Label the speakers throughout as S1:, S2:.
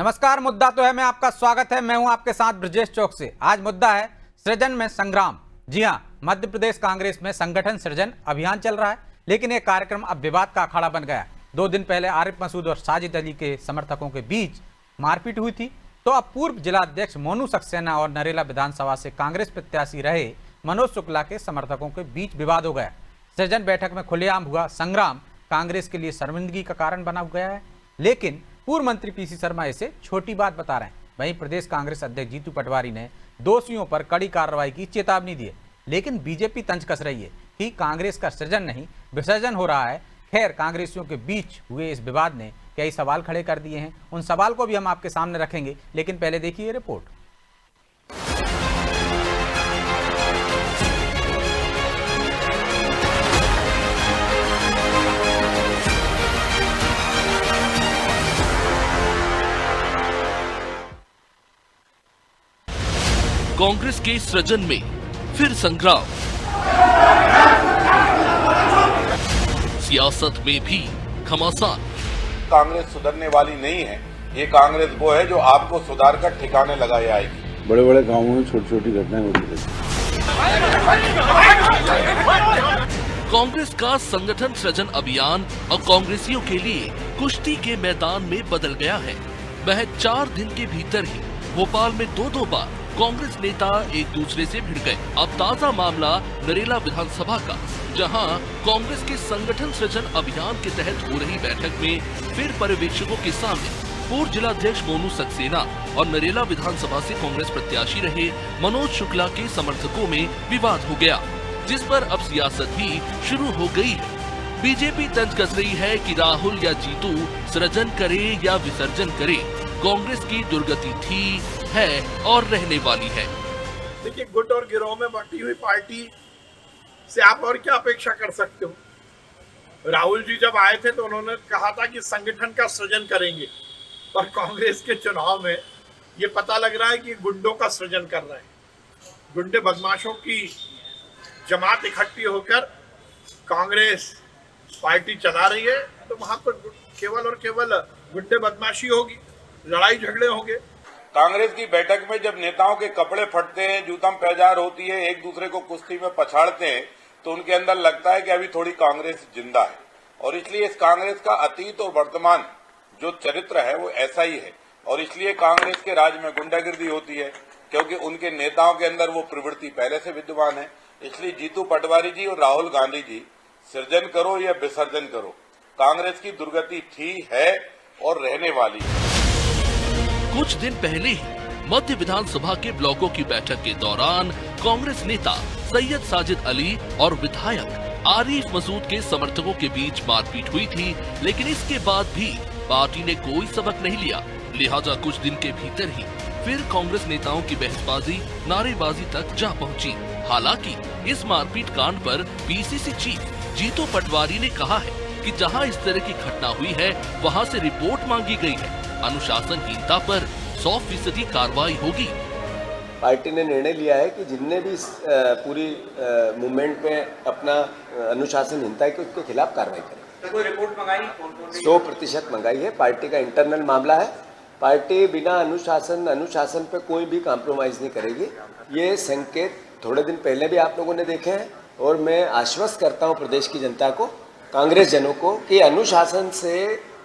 S1: नमस्कार। मुद्दा तो है में आपका स्वागत है। मैं हूं आपके साथ ब्रजेश चौक से। आज मुद्दा है सृजन में संग्राम। जी हां, मध्य प्रदेश कांग्रेस में संगठन सृजन अभियान चल रहा है, लेकिन यह कार्यक्रम अब विवाद का अखाड़ा बन गया। 2 दिन पहले आरिफ मसूद और साजिद अली के समर्थकों के बीच मारपीट हुई थी, तो अब पूर्व जिलाध्यक्ष मोनू सक्सेना और नरेला विधानसभा से कांग्रेस प्रत्याशी रहे मनोज शुक्ला के समर्थकों के बीच विवाद हो गया। सृजन बैठक में खुलेआम हुआ संग्राम कांग्रेस के लिए शर्मिंदगी का कारण बना गया है, लेकिन पूर्व मंत्री पीसी शर्मा इसे छोटी बात बता रहे हैं। वहीं प्रदेश कांग्रेस अध्यक्ष जीतू पटवारी ने दोषियों पर कड़ी कार्रवाई की चेतावनी दी है, लेकिन बीजेपी तंज कस रही है कि कांग्रेस का सृजन नहीं विसर्जन हो रहा है। खैर, कांग्रेसियों के बीच हुए इस विवाद ने कई सवाल खड़े कर दिए हैं। उन सवाल को भी हम आपके सामने रखेंगे, लेकिन पहले देखिए रिपोर्ट।
S2: कांग्रेस के सृजन में फिर संग्राम, सियासत में भी घमासान।
S3: कांग्रेस सुधरने वाली नहीं है। ये कांग्रेस वो है जो आपको सुधार कर ठिकाने लगाए आएगी।
S4: बड़े बड़े गांवों में छोटी छोटी घटनाएं होती रहती।
S2: कांग्रेस का संगठन सृजन अभियान और कांग्रेसियों के लिए कुश्ती के मैदान में बदल गया है। महज 4 दिन के भीतर ही भोपाल में 2 बार कांग्रेस नेता एक दूसरे से भिड़ गए। अब ताजा मामला नरेला विधानसभा का, जहां कांग्रेस के संगठन सृजन अभियान के तहत हो रही बैठक में फिर पर्यवेक्षकों के सामने पूर्व जिलाध्यक्ष मोनू सक्सेना और नरेला विधानसभा से कांग्रेस प्रत्याशी रहे मनोज शुक्ला के समर्थकों में विवाद हो गया, जिस पर अब सियासत भी शुरू हो गई है। बीजेपी तंज कस रही है कि राहुल या जीतू सृजन करे या विसर्जन करे, कांग्रेस की दुर्गति थी, है और रहने वाली है।
S5: देखिए, गुट और गिरोह में बटी हुई पार्टी से आप और क्या अपेक्षा कर सकते हो। राहुल जी जब आए थे तो उन्होंने कहा था कि संगठन का सृजन करेंगे, पर कांग्रेस के चुनाव में ये पता लग रहा है कि गुंडों का सृजन कर रहे हैं। गुंडे बदमाशों की जमात इकट्ठी होकर कांग्रेस पार्टी चला रही है, तो वहां पर केवल और केवल गुंडे बदमाशी होगी, लड़ाई झगड़े होंगे।
S3: कांग्रेस की बैठक में जब नेताओं के कपड़े फटते हैं, जूतम पैजार होती है, एक दूसरे को कुश्ती में पछाड़ते हैं, तो उनके अंदर लगता है कि अभी थोड़ी कांग्रेस जिंदा है। और इसलिए इस कांग्रेस का अतीत और वर्तमान जो चरित्र है वो ऐसा ही है। और इसलिए कांग्रेस के राज में गुंडागिर्दी होती है, क्योंकि उनके नेताओं के अंदर वो प्रवृत्ति पहले से विद्यमान है। इसलिए जीतू पटवारी जी और राहुल गांधी जी, सृजन करो या विसर्जन करो, कांग्रेस की दुर्गति थी, है और रहने वाली है।
S2: कुछ दिन पहले ही मध्य विधानसभा के ब्लॉकों की बैठक के दौरान कांग्रेस नेता सैयद साजिद अली और विधायक आरिफ मसूद के समर्थकों के बीच मारपीट हुई थी, लेकिन इसके बाद भी पार्टी ने कोई सबक नहीं लिया। लिहाजा कुछ दिन के भीतर ही फिर कांग्रेस नेताओं की बहसबाजी, नारेबाजी तक जा पहुंची। हालांकि इस मारपीट कांड पर पीसीसी चीफ जीतू पटवारी ने कहा है कि जहां इस तरह की घटना हुई है वहां से रिपोर्ट मांगी गई है। अनुशासनहीनता पर 100% कार्रवाई होगी।
S6: पार्टी ने निर्णय लिया है कि जिनने भी पूरी मूवमेंट में अपना अनुशासनहीनता है उसके खिलाफ कार्रवाई करें।
S1: कोई रिपोर्ट मंगाई?
S6: 100% मंगाई है। पार्टी का इंटरनल मामला है। पार्टी बिना अनुशासन पे कोई भी कॉम्प्रोमाइज नहीं करेगी। ये संकेत थोड़े दिन पहले भी आप लोगों ने देखे हैं, और मैं आश्वस्त करता हूँ प्रदेश की जनता को, कांग्रेस जनों को, कि अनुशासन से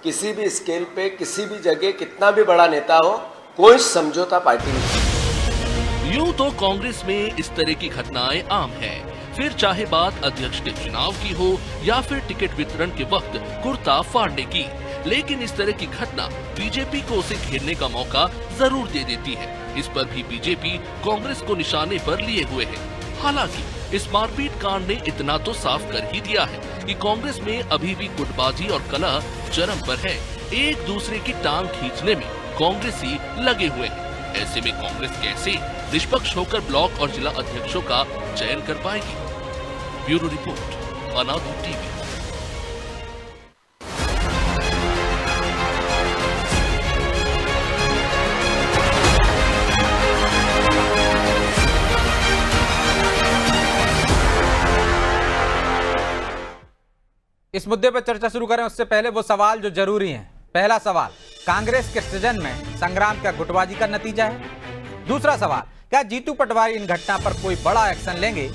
S6: किसी भी स्केल पे, किसी भी जगह, कितना भी बड़ा नेता हो, कोई समझौता पार्टी नहीं।
S2: यूं तो कांग्रेस में इस तरह की घटनाएं आम हैं। फिर चाहे बात अध्यक्ष के चुनाव की हो या फिर टिकट वितरण के वक्त कुर्ता फाड़ने की, लेकिन इस तरह की घटना बीजेपी को उसे घेरने का मौका जरूर दे देती है। इस पर भी बीजेपी कांग्रेस को निशाने पर लिए हुए है। हालांकि इस मारपीट कांड ने इतना तो साफ कर ही दिया है कि कांग्रेस में अभी भी गुटबाजी और कलह चरम पर है। एक दूसरे की टांग खींचने में कांग्रेसी लगे हुए हैं। ऐसे में कांग्रेस कैसे निष्पक्ष होकर ब्लॉक और जिला अध्यक्षों का चयन कर पाएगी? ब्यूरो रिपोर्ट, अनादि टीवी।
S1: इस मुद्दे पर चर्चा शुरू करें उससे पहले वो सवाल जो जरूरी हैं, पहला सवाल, कांग्रेस के सृजन में संग्राम क्या गुटबाजी का नतीजा है? दूसरा सवाल, क्या जीतू पटवारी इन घटना पर कोई बड़ा एक्शन लेंगे?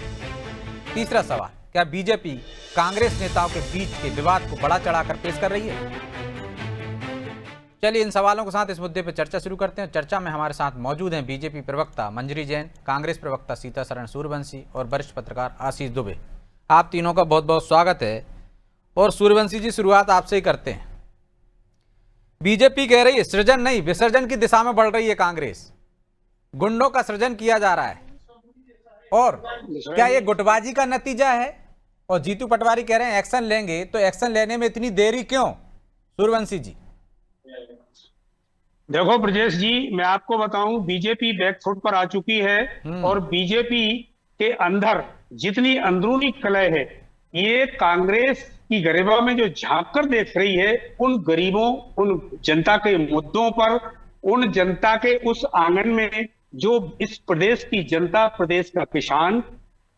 S1: तीसरा सवाल, क्या बीजेपी कांग्रेस नेताओं के बीच के विवाद को बड़ा चढ़ाकर पेश कर रही है? चलिए इन सवालों के साथ इस मुद्दे पर चर्चा शुरू करते हैं। चर्चा में हमारे साथ मौजूद हैं बीजेपी प्रवक्ता मंजरी जैन, कांग्रेस प्रवक्ता सीतासरण सूर्यवंशी और वरिष्ठ पत्रकार आशीष दुबे। आप तीनों का बहुत बहुत स्वागत है। और सूर्यवंशी जी, शुरुआत आपसे ही करते हैं। बीजेपी कह रही है सृजन नहीं विसर्जन की दिशा में बढ़ रही है कांग्रेस, गुंडों का सृजन किया जा रहा है, और क्या ये गुटबाजी का नतीजा है? और जीतू पटवारी कह रहे हैं एक्शन लेंगे, तो एक्शन लेने में इतनी देरी क्यों? सूर्यवंशी जी।
S7: देखो ब्रजेश जी, मैं आपको बताऊं, बीजेपी बैकफुट पर आ चुकी है और बीजेपी के अंदर जितनी अंदरूनी कलह है, ये कांग्रेस की गरिमा में जो झांक कर देख रही है, उन गरीबों, उन जनता के मुद्दों पर, उन जनता के उस आंगन में जो इस प्रदेश की जनता, प्रदेश का किसान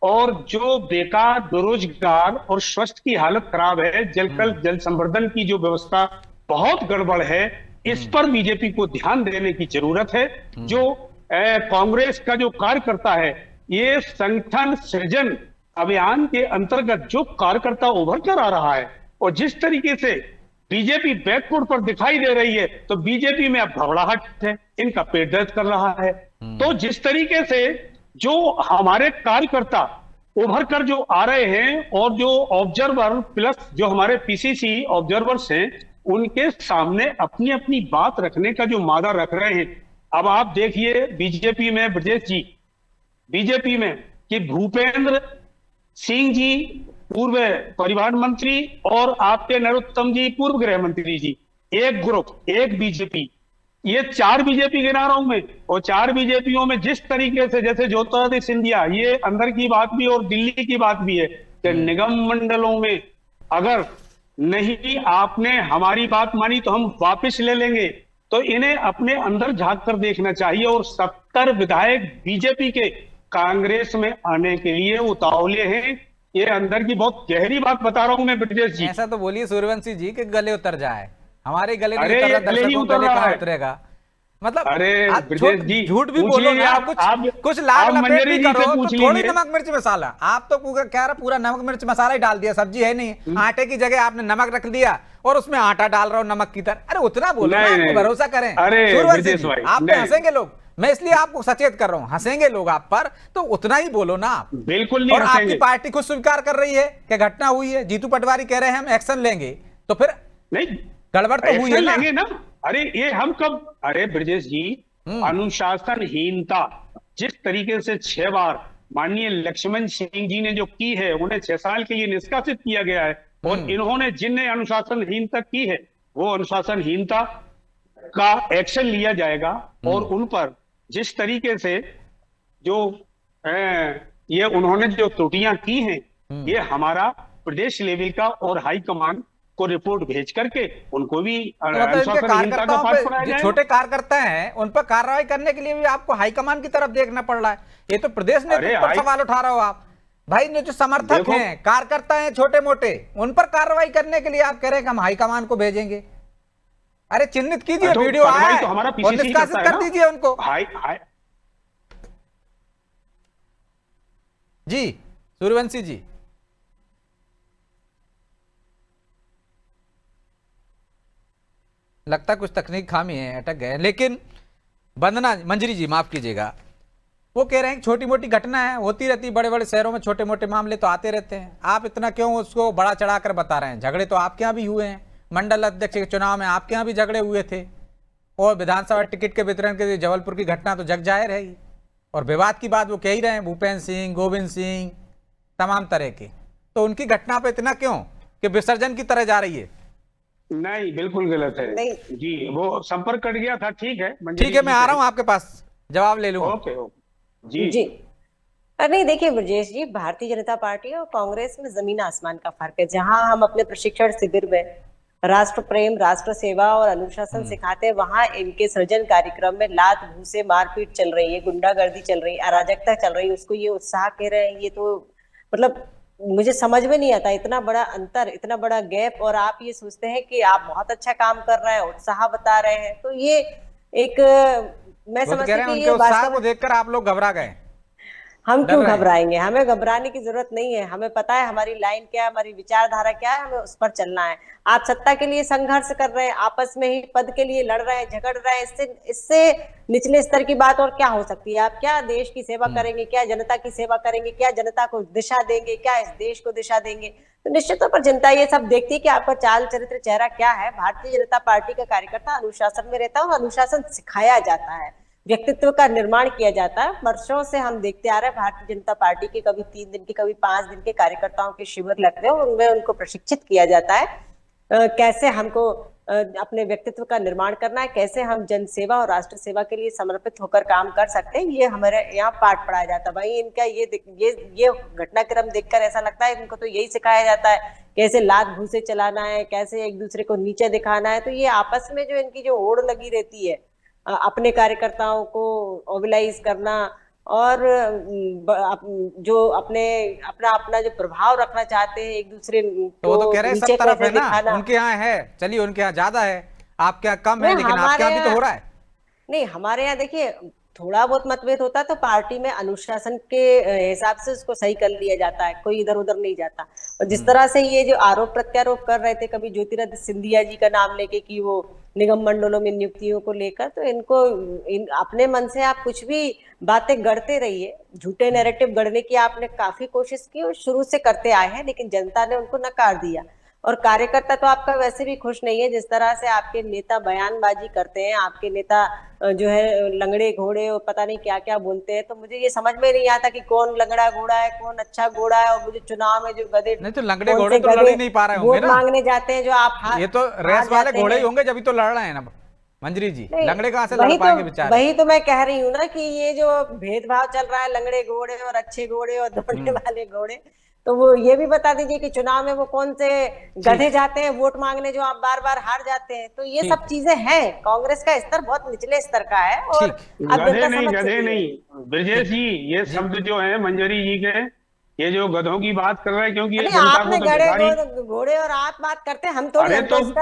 S7: और जो बेकार, बेरोजगार और स्वास्थ्य की हालत खराब है, जल संवर्धन की जो व्यवस्था बहुत गड़बड़ है, इस पर बीजेपी को ध्यान देने की जरूरत है। जो कांग्रेस का जो कार्यकर्ता है, ये संगठन सृजन अभियान के अंतर्गत जो कार्यकर्ता उभर कर आ रहा है और जिस तरीके से बीजेपी बैकफुट पर दिखाई दे रही है, तो बीजेपी में अब घबराहट है, इनका पेट दर्द कर रहा है। तो जिस तरीके से जो हमारे कार्यकर्ता उभर कर जो आ रहे हैं और जो ऑब्जर्वर प्लस जो हमारे पीसीसी ऑब्जर्वर्स हैं, उनके सामने अपनी अपनी बात रखने का जो मादा रख रहे हैं। अब आप देखिए बीजेपी में, ब्रजेश जी, बीजेपी में कि भूपेंद्र सिंह जी पूर्व परिवहन मंत्री और आपके नरोत्तम जी पूर्व गृह मंत्री जी, एक ग्रुप, एक बीजेपी, ये 4 बीजेपी गिना रहा हूं मैं। और 4 बीजेपियों में जिस तरीके से, जैसे ज्योतिरादित्य सिंधिया, ये अंदर की बात भी और दिल्ली की बात भी है कि निगम मंडलों में अगर नहीं आपने हमारी बात मानी तो हम वापस ले लेंगे, तो इन्हें अपने अंदर झांक कर देखना चाहिए। और 70 विधायक बीजेपी के कांग्रेस में आने के लिए उतावले हैं। ये अंदर की बहुत गहरी बात बता रहा हूं मैं ब्रजेश जी।
S1: ऐसा तो बोलिए सूर्यवंशी जी कि गले उतर जाए, हमारे गले
S7: अरे
S1: नहीं उतर रहा,
S7: गले ही
S1: दर्शकों
S7: उतर
S1: गले
S7: रहा
S1: कहाँ
S7: है।
S1: उतरेगा? मतलब
S7: अरे
S1: आप
S7: ब्रजेश जी,
S1: झूठ भी बोलो
S7: पूछिए
S1: ना,
S7: आप
S1: कुछ लाल लपेट
S7: मंजरी
S1: भी
S7: जी से
S1: करो, तो
S7: पूछ
S1: थोड़ी
S7: लीजिए।
S1: नमक मिर्च मसाला। आप तो कह रहा पूरा नमक मिर्च मसाला ही डाल दिया, सब्जी है नहीं, आटे की जगह आपने नमक रख दिया और उसमें आटा डाल रहा हो नमक की तरह। अरे उतना बोलो ना, आपको भरोसा करें।
S7: अरे
S1: सूर्यवंशी जी,
S7: भाई,
S1: आप पे हंसेंगे लोग, मैं इसलिए आपको सचेत कर रहा हूं, हंसेंगे लोग आप पर, तो उतना ही बोलो ना आप।
S7: बिल्कुल नहीं
S1: और
S7: हंसेंगे।
S1: आपकी पार्टी खुद स्वीकार कर रही है कि घटना हुई है, जीतू पटवारी कह रहे हैं हम एक्शन लेंगे, तो फिर
S7: नहीं,
S1: गड़बड़ तो हुई है ना?
S7: लेंगे ना। अरे ये हम कब, अरे ब्रजेश जी, अनुशासनहीनता जिस तरीके से 6 बार माननीय लक्ष्मण सिंह जी ने जो की है, उन्हें 6 साल के लिए निष्कासित किया गया है, और इन्होंने जिनने अनुशासनहीनता की है, वो अनुशासनहीनता का एक्शन लिया जाएगा। और उन पर जिस तरीके से जो ये उन्होंने जो त्रुटियां की हैं, ये हमारा प्रदेश लेवल का और हाई कमांड को रिपोर्ट भेज करके उनको भी
S1: तो मतलब इनके
S7: अनुशासनहीनता का पाठ पढ़ाया
S1: जो
S7: जाएगा।
S1: छोटे कार्यकर्ता हैं उन पर कार्रवाई करने के लिए भी आपको हाईकमान की तरफ देखना पड़ रहा है। ये तो प्रदेश नेतृत्व पर सवाल उठा रहे हो आप भाई। जो समर्थक हैं, कार्यकर्ता हैं छोटे मोटे, उन पर कार्रवाई करने के लिए आप कह रहे हैं कि हम हाईकमान को भेजेंगे। अरे चिन्हित कीजिए, वीडियो आया है,
S7: तो हमारा
S1: और निष्कासित कर दीजिए उनको। जी सूर्यवंशी जी, लगता कुछ तकनीक खामी है, अटक गए। लेकिन वंदना मंजरी जी, माफ कीजिएगा, वो कह रहे हैं छोटी मोटी घटना है, होती रहती, बड़े बड़े शहरों में छोटे मोटे मामले तो आते रहते हैं, आप इतना क्यों उसको बड़ा चढ़ाकर बता रहे हैं? झगड़े तो आपके यहाँ भी हुए हैं, मंडल अध्यक्ष के चुनाव में आपके यहाँ भी झगड़े हुए थे, और विधानसभा टिकट के वितरण के जबलपुर की घटना तो जग जाहिर है। और विवाद की बात वो कह ही रहे हैं, भूपेंद्र सिंह, गोविंद सिंह, तमाम तरह के, तो उनकी घटना पे इतना क्यों कि विसर्जन की तरह जा रही है?
S7: नहीं, बिल्कुल गलत है। नहीं जी, वो संपर्क कट गया था। ठीक है,
S1: ठीक है, मैं आ रहा हूं आपके पास, जवाब ले लूंगा।
S7: ओके जी
S8: जी। नहीं देखिए ब्रजेश जी, भारतीय जनता पार्टी और कांग्रेस में जमीन आसमान का फर्क है। जहां हम अपने प्रशिक्षण शिविर में राष्ट्र प्रेम, राष्ट्र सेवा और अनुशासन सिखाते हैं, वहां इनके सृजन कार्यक्रम में लात घूसे मारपीट चल रही है, गुंडागर्दी चल रही है, अराजकता चल रही है, उसको ये उत्साह कह रहे हैं, ये तो मतलब मुझे समझ में नहीं आता, इतना बड़ा अंतर, इतना बड़ा गैप, और आप ये सोचते हैं कि आप बहुत अच्छा काम कर रहे हैं, उत्साह बता रहे हैं। तो ये एक मैं
S1: वो तो
S8: समझती
S1: कह रहे हैं
S8: हूँ कि
S1: उनके
S8: ये
S1: उत्साह
S8: वास्तव
S1: को देखकर आप लोग घबरा गए।
S8: हम
S1: डर
S8: क्यों
S1: रहे हैं।
S8: घबराएंगे? हमें घबराने की जरूरत नहीं है। हमें पता है हमारी लाइन क्या है, हमारी विचारधारा क्या है, हमें उस पर चलना है। आप सत्ता के लिए संघर्ष कर रहे हैं, आपस में ही पद के लिए लड़ रहे हैं, झगड़ रहे हैं, इससे निचले स्तर की बात और क्या हो सकती है? आप क्या देश की सेवा करेंगे, क्या जनता की सेवा करेंगे, क्या जनता को दिशा देंगे, क्या इस देश को दिशा देंगे? तो निश्चित तौर पर जनता ये सब देखती है कि आपका चाल चरित्र चेहरा क्या है। भारतीय जनता पार्टी का कार्यकर्ता अनुशासन में रहता है और अनुशासन सिखाया जाता है, व्यक्तित्व का निर्माण किया जाता है। वर्षों से हम देखते आ रहे हैं भारतीय जनता पार्टी के कभी 3 दिन के, कभी 5 दिन के कार्यकर्ताओं के शिविर लगते हैं, उनमें उनको प्रशिक्षित किया जाता है कैसे हमको अपने व्यक्तित्व का निर्माण करना है, कैसे हम जन सेवा और राष्ट्र सेवा के लिए समर्पित होकर काम कर सकते हैं। ये हमारे यहाँ पाठ पढ़ाया जाता है। भाई इनका ये घटनाक्रम देखकर ऐसा लगता है इनको तो यही सिखाया जाता है, कैसे लात घूसे चलाना है, कैसे एक दूसरे को नीचे दिखाना है। तो ये आपस में जो इनकी जो होड़ लगी रहती है अपने कार्यकर्ताओं को मोबिलाइज करना और जो अपना जो प्रभाव रखना चाहते हैं एक दूसरे
S1: तो वो तो कह रहे हैं सब तरफ है ना, उनके यहाँ है, चलिए उनके यहाँ ज्यादा है, आपके यहाँ कम है, लेकिन आपके यहाँ भी तो हो रहा है।
S8: नहीं, हमारे यहाँ देखिए थोड़ा बहुत मतभेद होता है तो पार्टी में अनुशासन के हिसाब से उसको सही कर लिया जाता है, कोई इधर उधर नहीं जाता। और जिस तरह से ये जो आरोप प्रत्यारोप कर रहे थे कभी ज्योतिरादित्य सिंधिया जी का नाम लेके कि वो निगम मंडलों में नियुक्तियों को लेकर, तो इनको अपने मन से आप कुछ भी बातें गढ़ते रहिए, झूठे नैरेटिव गढ़ने की आपने काफी कोशिश की और शुरू से करते आए हैं, लेकिन जनता ने उनको नकार दिया। और कार्यकर्ता तो आपका वैसे भी खुश नहीं है। जिस तरह से आपके नेता बयानबाजी करते हैं, आपके नेता जो है लंगड़े घोड़े और पता नहीं क्या क्या बोलते हैं, तो मुझे ये समझ में नहीं आता कि कौन लंगड़ा घोड़ा है, कौन अच्छा घोड़ा है। और मुझे चुनाव में जो गधे
S1: नहीं तो लंगड़े घोड़े तो लड़ ही नहीं पा रहे होंगे ना,
S8: मांगने जाते हैं जो आप
S1: ये तो रेस वाले घोड़े ही होंगे जब तो लड़ रहे हैं ना मंजरी जी, लंगड़े कहाँ से लड़ पाएंगे बेचारे?
S8: वही तो मैं कह रही हूँ ना कि ये जो भेदभाव चल रहा है लंगड़े घोड़े और अच्छे घोड़े और दौड़ने वाले घोड़े, तो वो ये भी बता दीजिए कि चुनाव में वो कौन से गधे जाते हैं वोट मांगने जो आप बार बार हार जाते हैं। तो ये सब चीजें हैं। कांग्रेस का स्तर बहुत निचले स्तर का है और
S7: गधे नहीं ब्रजेश जी, ये शब्द जो है मंजरी जी के, ये जो गधों की बात कर रहे हैं, क्योंकि
S8: आपने घोड़े और आप बात करते हैं, हम तो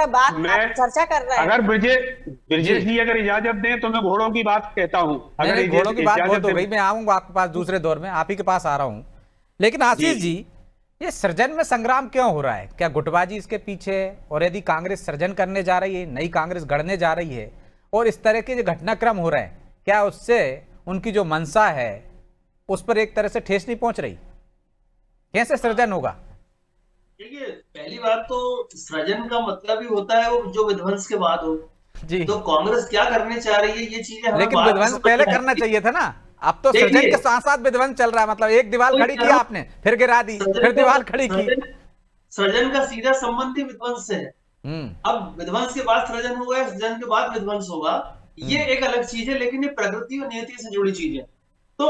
S8: बात चर्चा कर रहे हैं।
S7: अगर ब्रजेश जी अगर इजाजत दें तो मैं घोड़ों की बात कहता हूँ।
S1: अगर घोड़ों की बात हो तो भाई मैं आऊंगा आपके पास दूसरे दौर में, आप ही के पास आ रहा हूँ। लेकिन आशीष जी, ये सृजन में संग्राम क्यों हो रहा है? क्या गुटबाजी इसके पीछे है? और यदि कांग्रेस सृजन करने जा रही है, नई कांग्रेस गढ़ने जा रही है और इस तरह के जो घटनाक्रम हो रहे हैं, क्या उससे उनकी जो मंशा है उस पर एक तरह से ठेस नहीं पहुंच रही? कैसे सृजन होगा?
S9: देखिए, पहली बात तो सृजन का मतलब ही होता है वो जो विध्वंस के बाद हो
S1: जी।
S9: तो कांग्रेस क्या करने चाह रही है ये चीजें,
S1: लेकिन विध्वंस पहले करना चाहिए था ना। अब तो सृजन के साथ साथ विध्वंस चल रहा है, मतलब एक दीवार खड़ी की आपने, फिर गिरा दी, फिर दीवार खड़ी की।
S9: सृजन का सीधा संबंध ही विध्वंस से है। अब विध्वंस के बाद सृजन होगा, सृजन के बाद विध्वंस होगा, ये एक अलग चीज है, लेकिन ये प्रकृति और नियति से जुड़ी चीज है। तो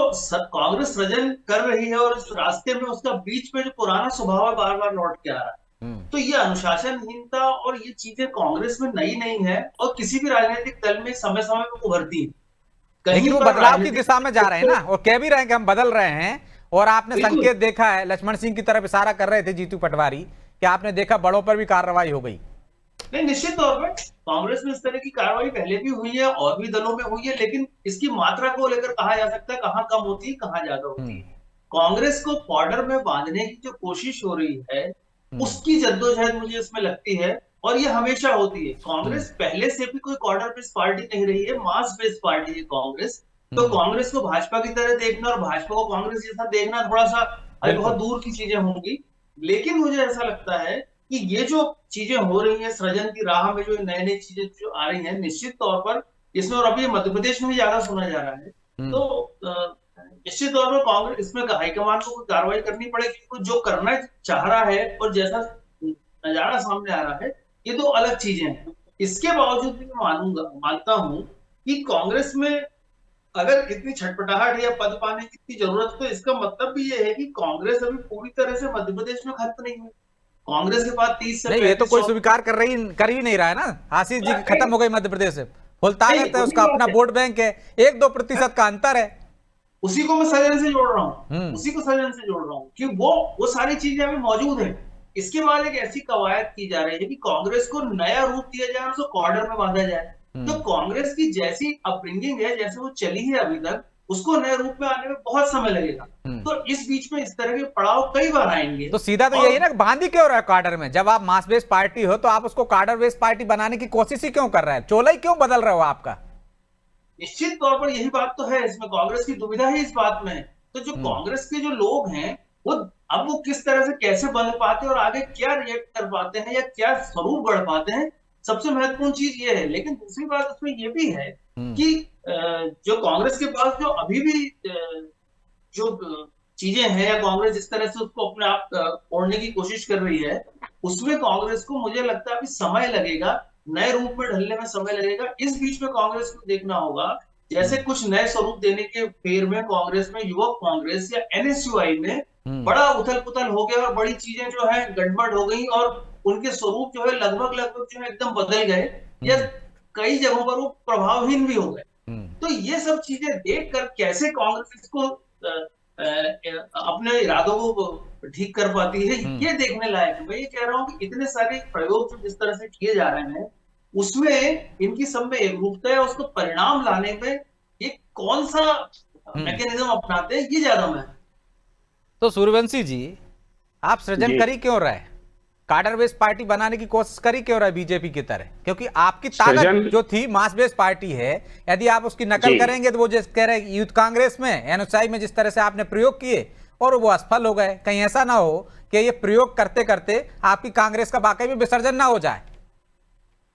S9: कांग्रेस सृजन कर रही है और इस रास्ते में उसका बीच में जो पुराना स्वभाव है बार बार लौट के आ रहा है। तो ये अनुशासनहीनता और ये चीजें कांग्रेस में नई नहीं है और किसी भी राजनीतिक दल में समय समय पर उभरती है।
S1: लेकिन वो बदलाव की दिशा में जा रहे हैं ना, और कह भी रहे हैं कि हम बदल रहे हैं। और आपने संकेत देखा है, लक्ष्मण सिंह की तरफ इशारा कर रहे थे जीतू पटवारी, कि आपने देखा बड़ों पर भी कार्रवाई हो गई।
S9: नहीं, निश्चित तौर पर कांग्रेस में इस तरह की कार्रवाई पहले भी हुई है और भी दलों में हुई है, लेकिन इसकी मात्रा को लेकर कहा जा सकता है कहाँ कम होती है कहाँ ज्यादा होती है। कांग्रेस को बॉर्डर में बांधने की जो कोशिश हो रही है उसकी जद्दोजहद मुझे इसमें लगती है, और ये हमेशा होती है। कांग्रेस पहले से भी कोई कॉर्डर बेस्ड पार्टी नहीं रही है, मास बेस्ड पार्टी है कांग्रेस। तो कांग्रेस को भाजपा की तरह देखना और भाजपा को कांग्रेस जैसा देखना थोड़ा सा बहुत दूर की चीजें होंगी। लेकिन मुझे ऐसा लगता है कि ये जो चीजें हो रही हैं सृजन की राह में, जो नई नई चीजें जो आ रही हैं, निश्चित तौर पर इसमें, और अभी मध्य प्रदेश में भी ज्यादा सुना जा रहा है, तो निश्चित तौर पर कांग्रेस इसमें हाईकमान को कार्रवाई करनी पड़ेगी। जो करना चाह रहा है और जैसा नजारा सामने आ रहा है, ये दो अलग चीजें हैं। इसके बावजूद भी मैं मानता हूं कि कांग्रेस में अगर इतनी छटपटाहट या पद पाने की इतनी जरूरत, तो इसका मतलब भी ये है कि कांग्रेस अभी पूरी तरह से मध्य प्रदेश में खत्म नहीं हुई। कांग्रेस के पास 30 से
S1: नहीं, ये तो कोई स्वीकार कर ही नहीं रहा है ना। आशीष जी खत्म हो गई मध्य प्रदेश से, फुल ताकत है उसका, अपना वोट बैंक है, 1-2% का अंतर है।
S9: उसी को मैं सजन से जोड़ रहा हूँ, उसी को सजन से जोड़ रहा हूँ कि वो सारी चीजें अभी मौजूद है। इसके बाद एक ऐसी कवायद की जा रही है कि कांग्रेस को नया रूप दिया जाए और उसको कॉर्डर में बांधा जाए। तो कांग्रेस की जैसी अपब्रिंगिंग है, जैसे वो चली है अभी तक, उसको नए रूप में आने में बहुत समय लगेगा। तो इस बीच में इस तरह के पड़ाव कई बार आएंगे।
S1: तो सीधा तो यही ना, बांधी क्यों रहा है कार्डर में? जब आप मास बेस्ड पार्टी हो तो आप उसको कार्डर बेस्ड पार्टी बनाने की कोशिश ही क्यों कर रहे हैं? चोला ही क्यों बदल रहे हो आपका?
S9: निश्चित तौर पर यही बात तो है, इसमें कांग्रेस की दुविधा ही इस बात में है। तो जो कांग्रेस के जो लोग हैं वो किस तरह से कैसे बंध पाते हैं और आगे क्या रिएक्ट कर पाते हैं या क्या स्वरूप बढ़ पाते हैं, सबसे महत्वपूर्ण चीज ये है। लेकिन दूसरी बात उसमें ये भी है कि जो कांग्रेस के पास जो अभी भी जो चीजें हैं, या कांग्रेस जिस तरह से उसको अपने आप ओढ़ने की कोशिश कर रही है, उसमें कांग्रेस को मुझे लगता है अभी समय लगेगा, नए रूप में ढलने में समय लगेगा। इस बीच में कांग्रेस को देखना होगा, जैसे कुछ नए स्वरूप देने के फेर में कांग्रेस में, युवक कांग्रेस या एनएसयूआई में बड़ा उथल पुथल हो गया और बड़ी चीजें जो है गड़बड़ हो गई और उनके स्वरूप जो है लगभग जो है एकदम बदल गए, या कई जगहों पर वो प्रभावहीन भी हो गए। तो ये सब चीजें देखकर कैसे कांग्रेस इसको अपने इरादों को ठीक कर पाती है, ये देखने लायक है। मैं ये कह रहा हूँ कि इतने सारे प्रयोग जो जिस तरह से किए जा रहे हैं, उसमें इनकी सब में एकरूपता है, उसको परिणाम लाने में ये कौन सा मैकेनिज्म अपनाते हैं, ये ज्यादा महत्व।
S1: तो सूर्यवंशी जी, आप सृजन करी क्यों रहे? कार्डर बेस्ड पार्टी बनाने की कोशिश करी क्यों रहे बीजेपी की तरह? क्योंकि आपकी ताकत जो थी मास बेस्ड पार्टी है, यदि आप उसकी नकल करेंगे तो वो जिस कह रहे यूथ कांग्रेस में, एनएसआई में जिस तरह से आपने प्रयोग किए और वो असफल हो गए, कहीं ऐसा ना हो कि ये प्रयोग करते करते आपकी कांग्रेस का वाकई में विसर्जन ना हो जाए?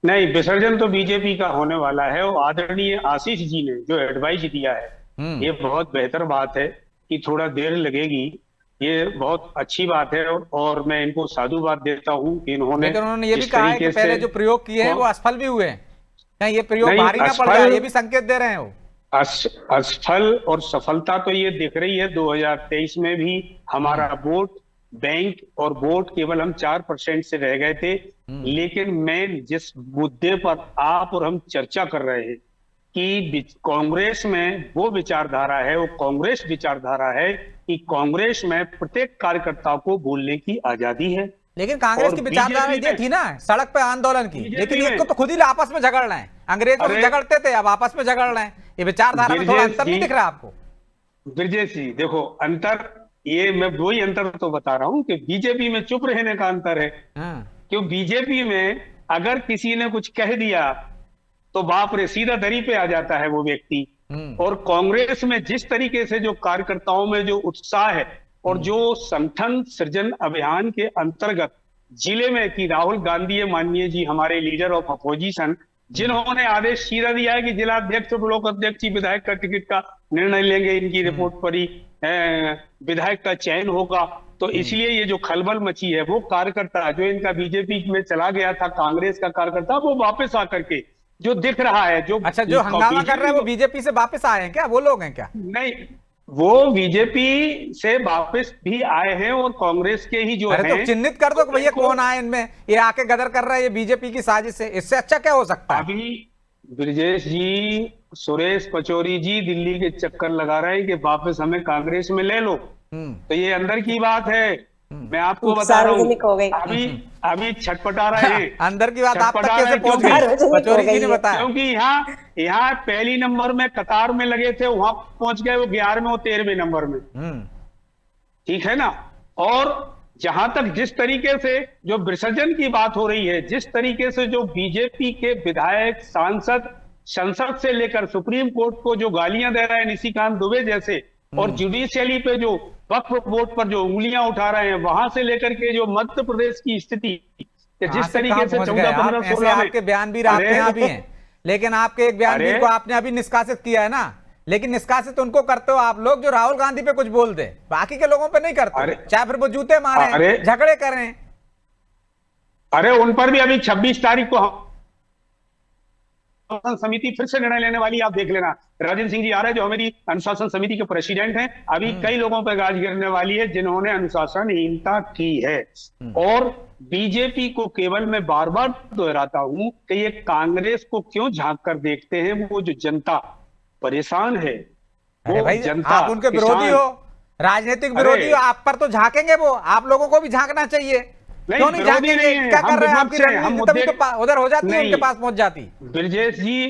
S7: नहीं, विसर्जन तो बीजेपी का होने वाला है। और आदरणीय आशीष जी ने जो एडवाइस दिया है, ये बहुत बेहतर बात है कि थोड़ा देर लगेगी, ये बहुत अच्छी बात है और मैं इनको साधुवाद देता हूँ कि इन्होंने
S1: ये भी कहा है कि पहले जो प्रयोग किए हैं वो असफल भी हुए हैं, कहीं ये प्रयोग भारी ना पड़ जाए, ये भी संकेत दे रहे हैं वो।
S7: असफल और सफलता तो ये दिख रही है। 2023 में भी हमारा वोट बैंक और वोट केवल हम 4% से रह गए थे। लेकिन मैं जिस मुद्दे पर आप और हम चर्चा कर रहे हैं कि कांग्रेस में वो विचारधारा है, वो कांग्रेस विचारधारा है कि कांग्रेस में प्रत्येक कार्यकर्ता को बोलने की आजादी है।
S1: लेकिन कांग्रेस की विचारधारा ये थी ना, सड़क पे आंदोलन की, लेकिन एक तो खुद ही आपस में झगड़ रहे हैं। अंग्रेजों से झगड़ते थे, अब आपस में झगड़ रहे हैं। ये विचारधारा में थोड़ा अंतर नहीं दिख रहा आपको?
S7: ब्रजेश जी देखो, अंतर ये मैं वही अंतर तो बता रहा हूं कि बीजेपी में चुप रहने का अंतर है। क्यों? बीजेपी में अगर किसी ने कुछ कह दिया तो बाप रे सीधा दरी पे आ जाता है वो व्यक्ति। और कांग्रेस में जिस तरीके से जो कार्यकर्ताओं में जो उत्साह है और जो संगठन सृजन अभियान के अंतर्गत जिले में कि राहुल गांधी माननीय जी हमारे लीडर ऑफ अपोजिशन, जिन्होंने आदेश सीधा दिया है कि जिला अध्यक्ष और ब्लॉक अध्यक्ष ही विधायक का टिकट का निर्णय लेंगे, इनकी रिपोर्ट पर ही विधायक का चयन होगा। तो इसलिए ये जो खलबल मची है, वो कार्यकर्ता जो इनका बीजेपी में चला गया था, कांग्रेस का कार्यकर्ता, वो वापस आकर के जो दिख रहा है, जो
S1: अच्छा जो हंगामा कर रहे हैं वो बीजेपी से वापस आए हैं क्या? वो लोग हैं क्या?
S7: नहीं, वो बीजेपी से वापस भी आए हैं और कांग्रेस के ही जो है।
S1: तो चिन्हित कर दो कि भैया कौन आए इनमें, ये आके गदर कर रहा है, ये बीजेपी की साजिश है। इससे अच्छा क्या हो सकता है?
S7: अभी ब्रजेश जी, सुरेश पचौरी जी दिल्ली के चक्कर लगा रहे हैं कि वापस हमें कांग्रेस में ले लो। तो ये अंदर की बात है, मैं आपको बता रहा हूँ। अभी छटपटा रहे हैं।
S1: अंदर की बात आप तक कैसे पहुंच गई? पचौरी जी ने बताया।
S7: क्योंकि यहाँ पहली नंबर में कतार में लगे थे, वहां पहुंच गए वो 11वें और 13वें नंबर में। ठीक है ना? और जहां तक जिस तरीके से जो विसर्जन की बात हो रही है, जिस तरीके से जो बीजेपी के विधायक, सांसद, संसद से लेकर सुप्रीम कोर्ट को जो गालियां दे रहे हैं निशिकांत दुबे जैसे, और जुडिशियली पे जो वक्फ बोर्ड पर जो उंगलियां उठा रहे हैं, वहां से लेकर के जो मध्य प्रदेश की स्थिति, जिस तरीके से 14-15-16
S1: आपके बयानवीर आपके यहाँ भी हैं, लेकिन आपके एक बयानवीर को आपने अभी निष्कासित किया है ना। लेकिन निष्कासित उनको करते हो आप लोग जो राहुल गांधी पे कुछ बोल दे, बाकी के लोगों पे नहीं करते, चाहे फिर वो जूते मारे, झगड़े करें।
S7: अरे उन पर भी अभी 26 तारीख को अनुशासन समिति फिर से निर्णय लेने वाली, आप देख लेना। राजेंद्र सिंह जी आ रहे हैं जो हमारी अनुशासन समिति के प्रेसिडेंट हैं। अभी कई लोगों पर गाज गिरने वाली है जिन्होंने अनुशासनहीनता की है। और बीजेपी को केवल मैं बार बार दोहराता हूं कि ये कांग्रेस को क्यों झांक कर देखते हैं। वो जो जनता परेशान है,
S1: अरे
S7: वो
S1: भाई
S7: जनता,
S1: आप उनके विरोधी
S7: किसान-
S1: हो, राजनीतिक विरोधी हो, आप पर तो झांकेंगे वो, आप लोगों को भी झांकना चाहिए। क्यों नहीं
S7: विरोधी
S1: झांकेंगे?
S7: नहीं है,
S1: क्या
S7: हम
S1: कर रहे हैं?
S7: विपक्ष
S1: आपकी
S7: हैं, हम
S1: रणनीति तभी
S7: मुद्दे-
S1: तो उधर हो जाती है,
S7: नहीं।
S1: उनके पास पहुंच जाती।
S7: ब्रजेश जी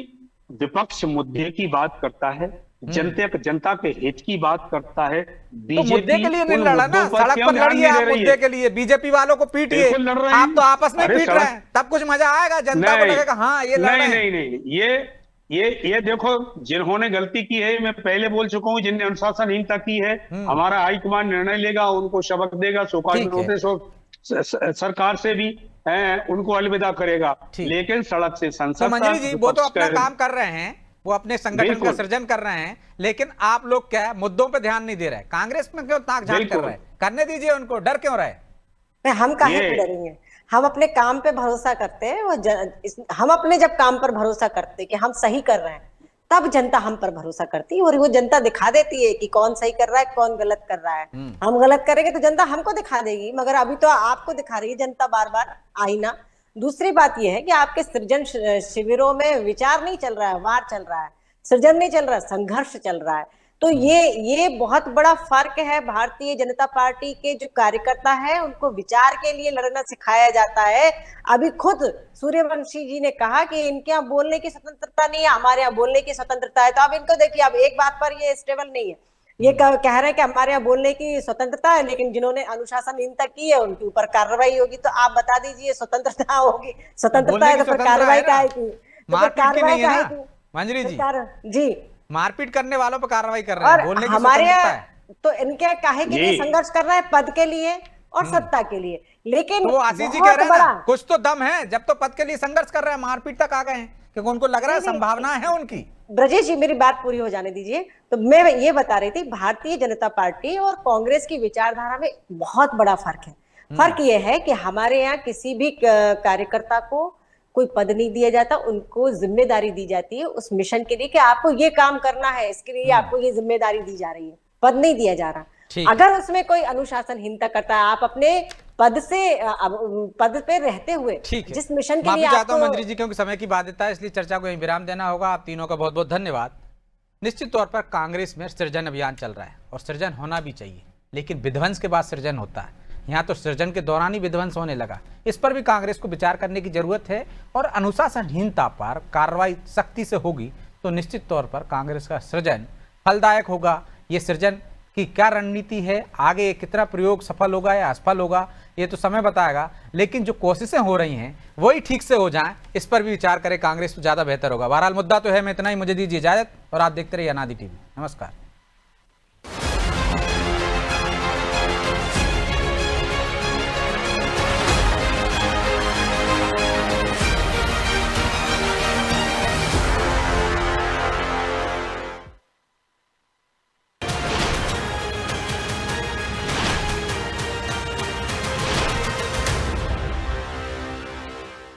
S7: विपक्ष मुद्दे की बात करता है, जनता के हित की बात करता है।
S1: तो
S7: बीजेपी
S1: मुद्दे के लिए नहीं
S7: उन
S1: लड़ा ना,
S7: मुद्दों पर
S1: सड़क
S7: क्यों
S1: पर
S7: ध्यान
S1: लड़िए
S7: नहीं
S1: आप
S7: दे रही
S1: मुद्दे
S7: है?
S1: के लिए, बीजेपी वालों को पीटिए।
S7: बिल्कुल लड़ रहे हैं।
S1: आप तो आपस में
S7: अरे
S1: पीट रहे
S7: सड़क-
S1: हैं, तब कुछ मजा आएगा, जनता को
S7: नहीं,
S1: लगेगा हाँ ये लड़ रहे
S7: नहीं
S1: हैं।
S7: नहीं नहीं, ये देखो, जिन्होंने गलती की है, मैं पहले बोल चुका हूँ, जिनने अनुशासनहीनता की है, हमारा हाईकमान निर्णय लेगा, उनको सबक देगा,
S1: ठीक है।
S7: नोटिस सरकार से भी उनको अलविदा करेगा।
S1: ठीक।
S7: लेकिन सड़क से
S1: तो
S7: संसद
S1: मंजरी जी वो तो
S7: विपक्ष
S1: अपना
S7: कह-
S1: काम कर रहे हैं, वो अपने संगठन का
S7: बिल्कुल।
S1: सृजन कर रहे हैं, लेकिन आप लोग क्या है, मुद्दों पे ध्यान नहीं दे रहे। कांग्रेस में क्यों ताक झांक कर
S7: बिल्कुल।
S1: रहे हैं? करने दीजिए उनको, डर क्यों रहे?
S8: नहीं, हम काहे
S7: ये-
S8: को डरेंगे? हम अपने काम पे भरोसा करते हैं। हम अपने जब काम पर भरोसा करते हैं कि हम सही कर रहे हैं, तब जनता हम पर भरोसा करती है, और वो जनता दिखा देती है कि कौन सही कर रहा है, कौन गलत कर रहा है। हम गलत करेंगे तो जनता हमको दिखा देगी, मगर अभी तो आपको दिखा रही है जनता बार बार आईना। दूसरी बात यह है कि आपके सृजन शिविरों में विचार नहीं चल रहा है, वार चल रहा है, सृजन नहीं चल रहा है, संघर्ष चल रहा है। तो ये बहुत बड़ा फर्क है। भारतीय जनता पार्टी के जो कार्यकर्ता है, उनको विचार के लिए लड़ना सिखाया जाता है। अभी खुद सूर्यवंशी जी ने कहा कि इनके यहाँ बोलने की स्वतंत्रता नहीं है, हमारे यहाँ बोलने की स्वतंत्रता है। तो अब इनको देखिए, अब एक बात पर ये स्टेबल नहीं है, ये कह रहे हैं कि हमारे यहाँ बोलने की स्वतंत्रता है, लेकिन जिन्होंने अनुशासनहीनता की है उनके ऊपर कार्रवाई होगी। तो आप बता दीजिए, स्वतंत्रता होगी, स्वतंत्रता है तो फिर कार्रवाई का है की?
S1: मारपीट की नहीं है ना मंजरी जी?
S8: जी,
S1: मारपीट करने वालों पर कार्रवाई कर रहे हैं,
S8: और
S1: बोलने की
S8: हमारे
S1: स्वतंत्रता
S8: यहाँ
S1: है।
S8: तो इनके काहे के लिए
S7: जी।
S8: संघर्ष कर रहा है? पद के लिए और सत्ता के लिए। लेकिन
S1: तो वो आशीष जी
S8: बहुत
S1: कह रहे हैं
S8: बड़ा
S1: ना, कुछ तो दम है, जब तो पद के लिए संघर्ष कर रहे हैं, मारपीट तक आ गए हैं, क्योंकि उनको लग रहा है संभावना है उनकी।
S8: ब्रजेश जी, मेरी बात पूरी हो जाने दीजिए। तो मैं ये बता रही थी, भारतीय जनता पार्टी और कांग्रेस की विचारधारा में बहुत बड़ा फर्क है। फर्क ये है कि हमारे यहाँ किसी भी कार्यकर्ता को कोई पद नहीं दिया जाता, उनको जिम्मेदारी दी जाती है उस मिशन के लिए कि आपको ये काम करना है, इसके लिए आपको ये जिम्मेदारी दी जा रही है, पद नहीं दिया जा रहा। अगर उसमें कोई अनुशासनहीनता करता है, आप अपने पद से पद पे रहते हुए जिस मिशन के लिए
S1: चाहता हूं
S8: आपको...
S1: मंत्री जी, क्योंकि समय की बाध्यता है, इसलिए चर्चा को यहीं विराम देना होगा। आप तीनों का बहुत बहुत धन्यवाद। निश्चित तौर पर कांग्रेस में सृजन अभियान चल रहा है, और सृजन होना भी चाहिए, लेकिन विध्वंस के बाद सृजन होता है। यहाँ तो सृजन के दौरान ही विध्वंस होने लगा। इस पर भी कांग्रेस को विचार करने की जरूरत है, और अनुशासनहीनता पर कार्रवाई सख्ती से होगी तो निश्चित तौर पर कांग्रेस का सृजन फलदायक होगा। ये सृजन की क्या रणनीति है, आगे कितना प्रयोग सफल होगा या असफल होगा, ये तो समय बताएगा। लेकिन जो कोशिशें हो रही हैं वही ठीक से हो जाएं, इस पर भी विचार करें कांग्रेस तो ज़्यादा बेहतर होगा। बहरहाल मुद्दा तो है, मैं इतना ही, मुझे दीजिए इजाजत, और आप देखते रहिए अनादि टीवी। नमस्कार।